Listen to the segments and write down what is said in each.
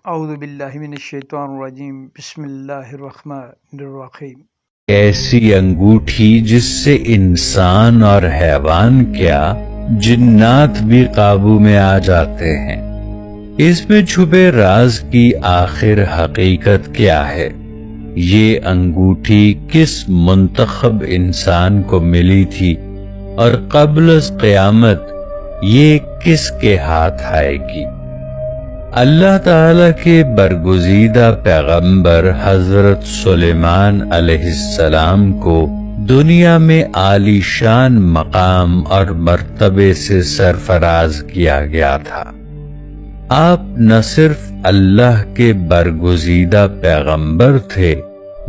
اعوذ باللہ من الشیطان الرجیم بسم اللہ الرحمن الرحیم۔ ایسی انگوٹھی جس سے انسان اور حیوان کیا جنات بھی قابو میں آ جاتے ہیں۔ اس میں چھپے راز کی آخر حقیقت کیا ہے؟ یہ انگوٹھی کس منتخب انسان کو ملی تھی اور قبل از قیامت یہ کس کے ہاتھ آئے گی؟ اللہ تعالیٰ کے برگزیدہ پیغمبر حضرت سلیمان علیہ السلام کو دنیا میں عالی شان مقام اور مرتبے سے سرفراز کیا گیا تھا۔ آپ نہ صرف اللہ کے برگزیدہ پیغمبر تھے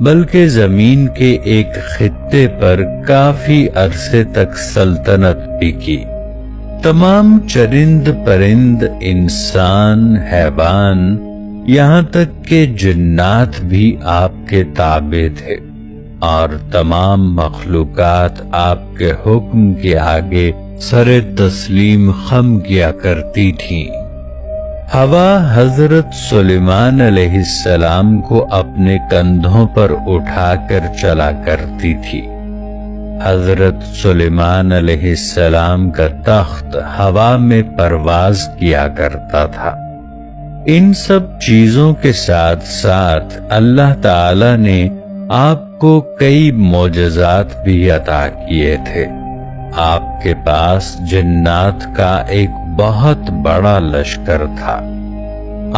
بلکہ زمین کے ایک خطے پر کافی عرصے تک سلطنت بھی کی۔ تمام چرند پرند، انسان، حیوان، یہاں تک کہ جنات بھی آپ کے تابع تھے، اور تمام مخلوقات آپ کے حکم کے آگے سر تسلیم خم کیا کرتی تھیں۔ ہوا حضرت سلیمان علیہ السلام کو اپنے کندھوں پر اٹھا کر چلا کرتی تھی۔ حضرت سلیمان علیہ السلام کا تخت ہوا میں پرواز کیا کرتا تھا۔ ان سب چیزوں کے ساتھ ساتھ اللہ تعالی نے آپ کو کئی معجزات بھی عطا کیے تھے۔ آپ کے پاس جنات کا ایک بہت بڑا لشکر تھا۔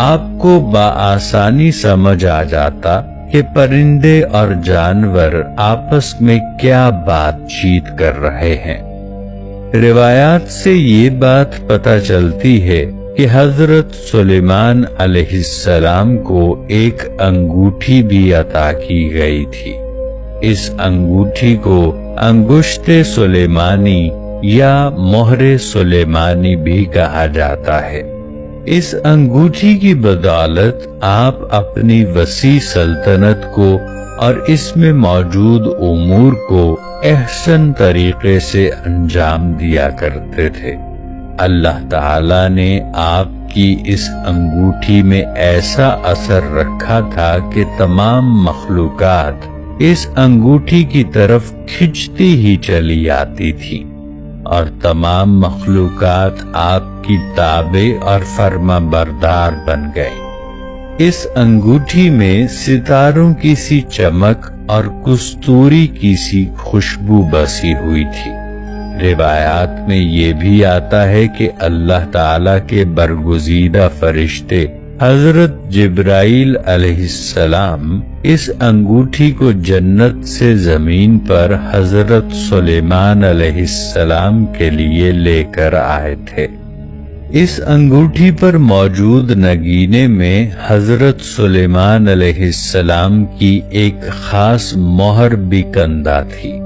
آپ کو بآسانی سمجھ آ جاتا کہ پرندے اور جانور آپس میں کیا بات چیت کر رہے ہیں۔ روایات سے یہ بات پتہ چلتی ہے کہ حضرت سلیمان علیہ السلام کو ایک انگوٹھی بھی عطا کی گئی تھی۔ اس انگوٹھی کو انگشت سلیمانی یا مہر سلیمانی بھی کہا جاتا ہے۔ اس انگوٹھی کی بدولت آپ اپنی وسیع سلطنت کو اور اس میں موجود امور کو احسن طریقے سے انجام دیا کرتے تھے۔ اللہ تعالی نے آپ کی اس انگوٹھی میں ایسا اثر رکھا تھا کہ تمام مخلوقات اس انگوٹھی کی طرف کھنچتی ہی چلی آتی تھی، اور تمام مخلوقات آپ کی تابع اور فرما بردار بن گئیں۔ اس انگوٹھی میں ستاروں کی سی چمک اور کستوری کی سی خوشبو بسی ہوئی تھی۔ روایات میں یہ بھی آتا ہے کہ اللہ تعالیٰ کے برگزیدہ فرشتے حضرت جبرائیل علیہ السلام اس انگوٹھی کو جنت سے زمین پر حضرت سلیمان علیہ السلام کے لیے لے کر آئے تھے۔ اس انگوٹھی پر موجود نگینے میں حضرت سلیمان علیہ السلام کی ایک خاص مہر بھی کندہ تھی۔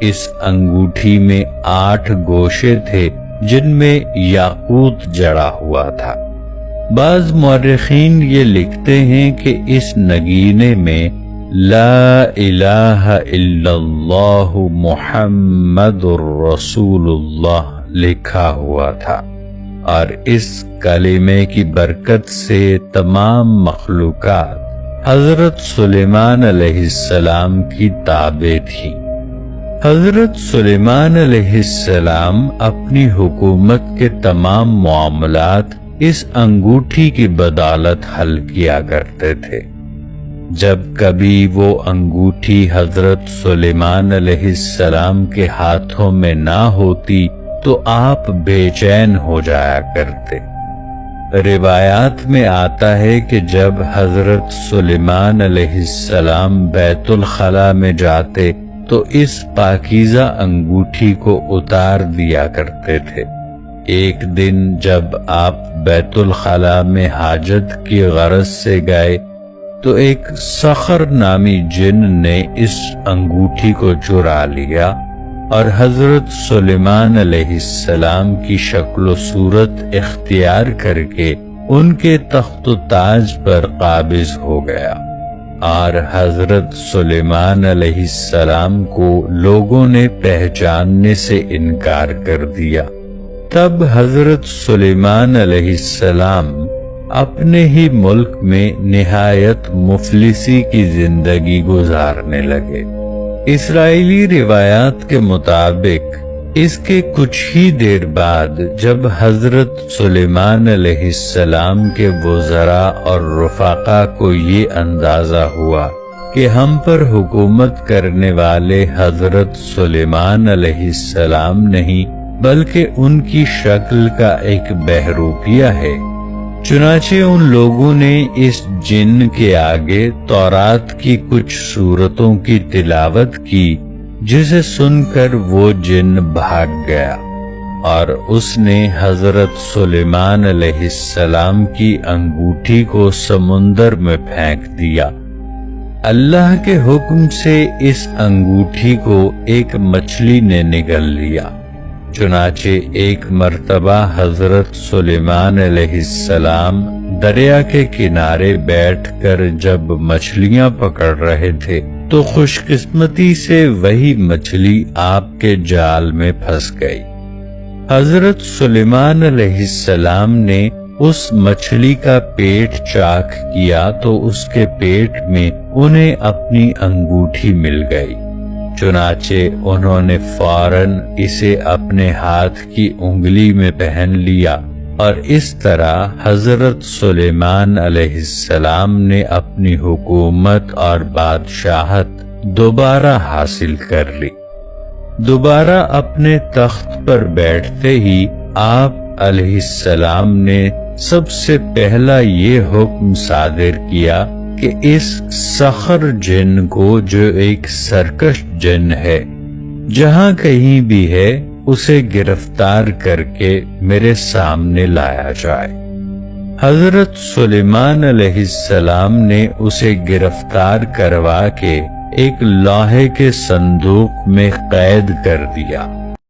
اس انگوٹھی میں 8 گوشے تھے جن میں یاقوت جڑا ہوا تھا۔ بعض مورخین یہ لکھتے ہیں کہ اس نگینے میں لا الہ الا اللہ محمد الرسول اللہ لکھا ہوا تھا، اور اس کلمے کی برکت سے تمام مخلوقات حضرت سلیمان علیہ السلام کی تابع تھی۔ حضرت سلیمان علیہ السلام اپنی حکومت کے تمام معاملات اس انگوٹھی کی بدولت حل کیا کرتے تھے۔ جب کبھی وہ انگوٹھی حضرت سلیمان علیہ السلام کے ہاتھوں میں نہ ہوتی تو آپ بے چین ہو جایا کرتے۔ روایات میں آتا ہے کہ جب حضرت سلیمان علیہ السلام بیت الخلاء میں جاتے تو اس پاکیزہ انگوٹھی کو اتار دیا کرتے تھے۔ ایک دن جب آپ بیت الخلاء میں حاجت کی غرض سے گئے تو ایک صخر نامی جن نے اس انگوٹھی کو چرا لیا اور حضرت سلیمان علیہ السلام کی شکل و صورت اختیار کر کے ان کے تخت و تاج پر قابض ہو گیا، اور حضرت سلیمان علیہ السلام کو لوگوں نے پہچاننے سے انکار کر دیا۔ تب حضرت سلیمان علیہ السلام اپنے ہی ملک میں نہایت مفلسی کی زندگی گزارنے لگے۔ اسرائیلی روایات کے مطابق اس کے کچھ ہی دیر بعد جب حضرت سلیمان علیہ السلام کے وزراء اور رفقا کو یہ اندازہ ہوا کہ ہم پر حکومت کرنے والے حضرت سلیمان علیہ السلام نہیں بلکہ ان کی شکل کا ایک بہروپیہ ہے، چنانچہ ان لوگوں نے اس جن کے آگے تورات کی کچھ سورتوں کی تلاوت کی، جسے سن کر وہ جن بھاگ گیا اور اس نے حضرت سلیمان علیہ السلام کی انگوٹھی کو سمندر میں پھینک دیا۔ اللہ کے حکم سے اس انگوٹھی کو ایک مچھلی نے نگل لیا، چنانچہ ایک مرتبہ حضرت سلیمان علیہ السلام دریا کے کنارے بیٹھ کر جب مچھلیاں پکڑ رہے تھے تو خوش قسمتی سے وہی مچھلی آپ کے جال میں پھنس گئی۔ حضرت سلیمان علیہ السلام نے اس مچھلی کا پیٹ چاک کیا تو اس کے پیٹ میں انہیں اپنی انگوٹھی مل گئی، چنانچہ انہوں نے فوراً اسے اپنے ہاتھ کی انگلی میں پہن لیا اور اس طرح حضرت سلیمان علیہ السلام نے اپنی حکومت اور بادشاہت دوبارہ حاصل کر لی۔ دوبارہ اپنے تخت پر بیٹھتے ہی آپ علیہ السلام نے سب سے پہلا یہ حکم صادر کیا کہ اس سخر جن کو، جو ایک سرکش جن ہے، جہاں کہیں بھی ہے اسے گرفتار کر کے میرے سامنے لایا جائے۔ حضرت سلیمان علیہ السلام نے اسے گرفتار کروا کے ایک لوہے کے صندوق میں قید کر دیا۔